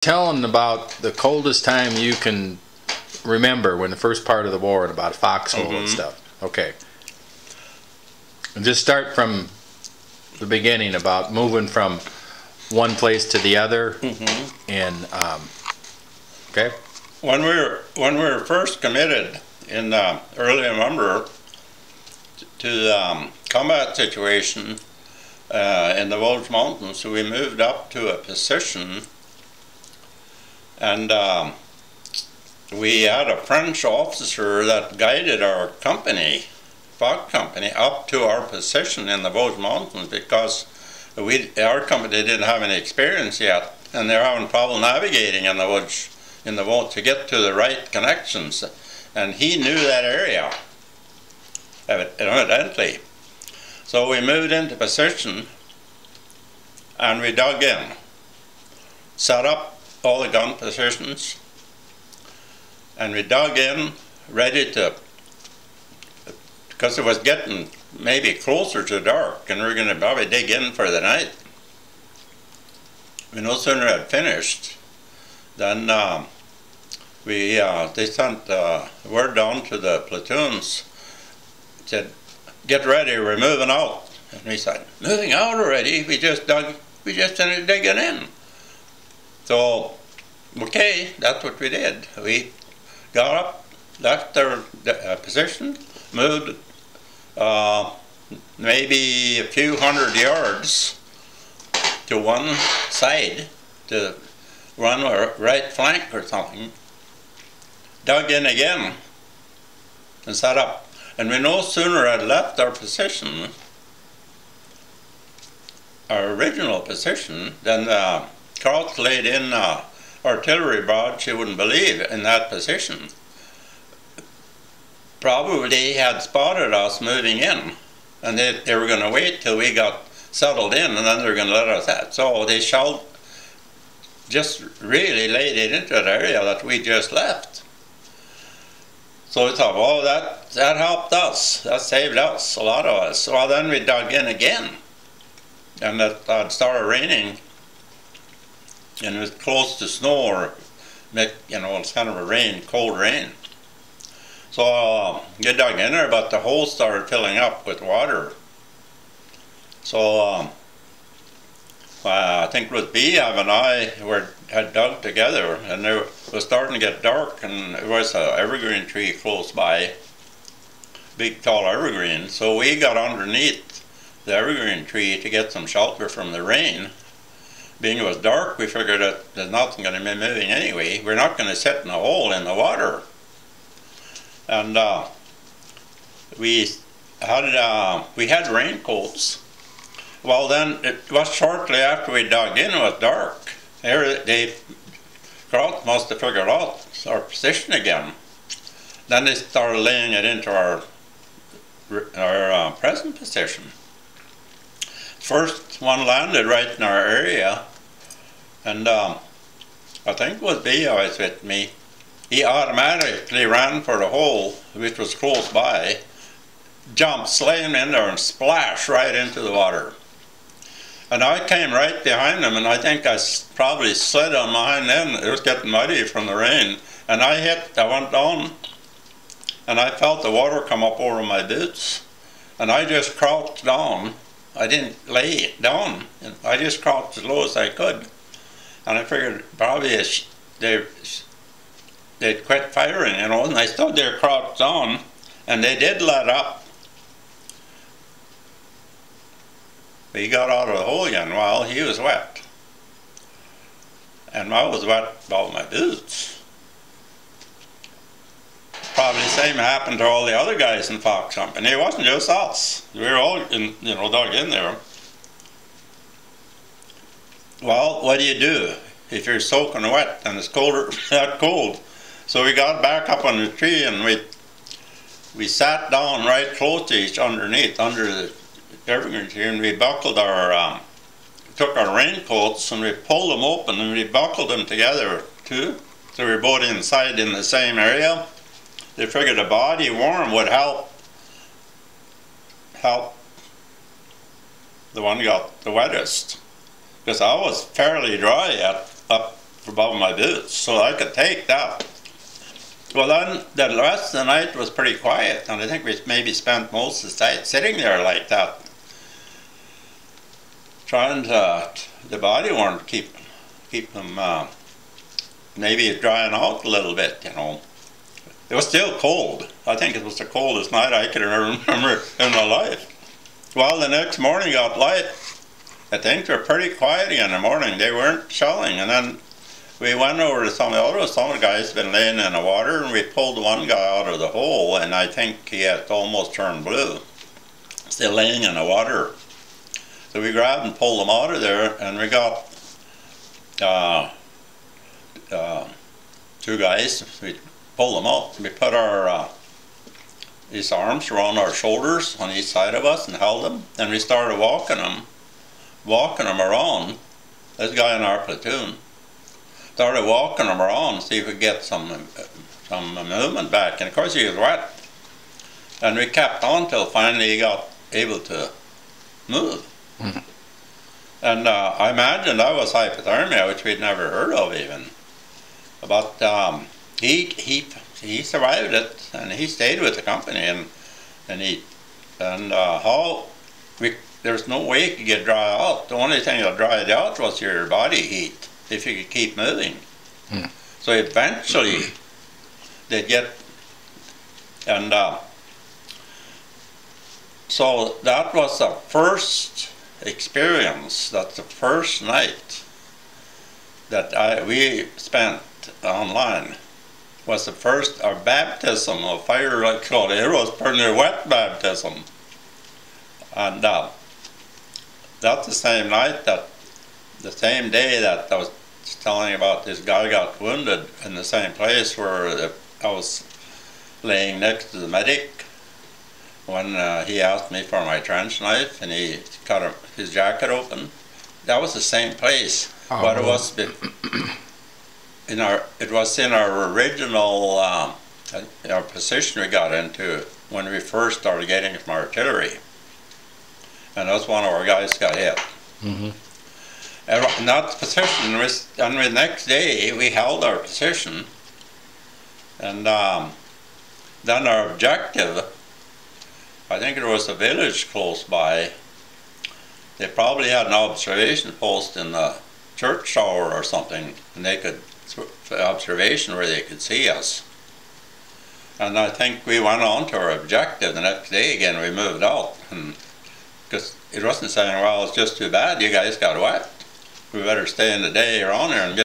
Telling about the coldest time you can remember when the first part of the war and about foxhole and stuff. Okay. And just start from the beginning about moving from one place to the other. And okay. When we were first committed in early November to the combat situation in the Welsh Mountains, we moved up to a position, and we had a French officer that guided our company, Fox Company, up to our position in the Welsh Mountains, because our company didn't have any experience yet, and they're having trouble navigating in the woods to get to the right connections, and he knew that area evidently. So we moved into position and we dug in, set up all the gun positions, and we dug in ready to, because it was getting maybe closer to dark and we were going to probably dig in for the night. We no sooner had finished than they sent word down to the platoons, said, "Get ready, we're moving out." And we said, "Moving out already? We just finished digging in." So, okay, that's what we did. We got up, left their position, moved maybe a few hundred yards to one side to run a right flank or something, dug in again and set up. And we no sooner had left our position, our original position, than Krauts laid in artillery barrage you wouldn't believe in that position. Probably they had spotted us moving in, and they were going to wait till we got settled in, and then they were going to let us out. So they shelled, just really laid it into the area that we just left. So we thought, well, that helped us. That saved us, a lot of us. Well, then we dug in again, and it started raining, and it was close to snow, or it's kind of a rain, cold rain. So we dug in there, but the hole started filling up with water. So I think it was Beav and I had dug together, and it was starting to get dark, and there was an evergreen tree close by, big tall evergreen. So we got underneath the evergreen tree to get some shelter from the rain. Being it was dark, we figured that there's nothing going to be moving anyway. We're not going to sit in a hole in the water. And we had raincoats. Well, then it was shortly after we dug in, it was dark. Krauts must have figured out our position again. Then they started laying it into our present position. First one landed right in our area, and I think it was Beav with me. He automatically ran for the hole, which was close by, jumped, slammed in there, and splashed right into the water. And I came right behind him, and I think I probably slid on behind him. It was getting muddy from the rain. And I went down, and I felt the water come up over my boots. And I just crouched down. I didn't lay down. I just crouched as low as I could. And I figured probably they'd quit firing, and I stood there crouched down, and they did let up. He got out of the hole again. Well, he was wet, and I was wet about my boots. Probably the same happened to all the other guys in Fox Company. It wasn't just us. We were all dug in there. Well, what do you do if you're soaking wet and it's that cold? So we got back up on the tree, and we sat down right close to each underneath, under the evergreen tree, and we buckled took our raincoats and we pulled them open and we buckled them together too. So we were both inside in the same area. They figured a body warm would help the one got the wettest, because I was fairly dry up above my boots, so I could take that. Well, then the rest of the night was pretty quiet, and I think we maybe spent most of the night sitting there like that, trying to, the body warmth keep them maybe drying out a little bit, you know. It was still cold. I think it was the coldest night I can remember in my life. Well, the next morning got light. I think they were pretty quiet in the morning. They weren't shelling, and then we went over to some of the guys had been laying in the water, and we pulled one guy out of the hole, and I think he had almost turned blue, still laying in the water. So we grabbed and pulled him out of there, and we got two guys. We pulled them up. We put our his arms around our shoulders on each side of us and held them. Then we started walking them around. This guy in our platoon started walking him around, see if we could get some movement back. And of course he was wet. And we kept on till finally he got able to move. Mm-hmm. And I imagine that was hypothermia, which we'd never heard of even. But he survived it, and he stayed with the company, there's no way he could get dry out. The only thing that dried out was your body heat, if you could keep moving. Mm. So eventually they'd get, and so that was the first experience, that's the first night that we spent online, was the first, our baptism of fire, I call it. It was pretty wet baptism. And that's the same night, the same day that I was telling about this guy got wounded in the same place where I was laying next to the medic when he asked me for my trench knife and he cut his jacket open. That was the same place. Oh. But it was in our original our position we got into when we first started getting from artillery, and that's one of our guys got hit. Mm-hmm. And in that position, and the next day we held our position, and then our objective, I think it was a village close by. They probably had an observation post in the church tower or something, and they could observation where they could see us. And I think we went on to our objective the next day again. We moved out, because it wasn't saying, well, it's just too bad you guys got wet, we better stay in the day around here and get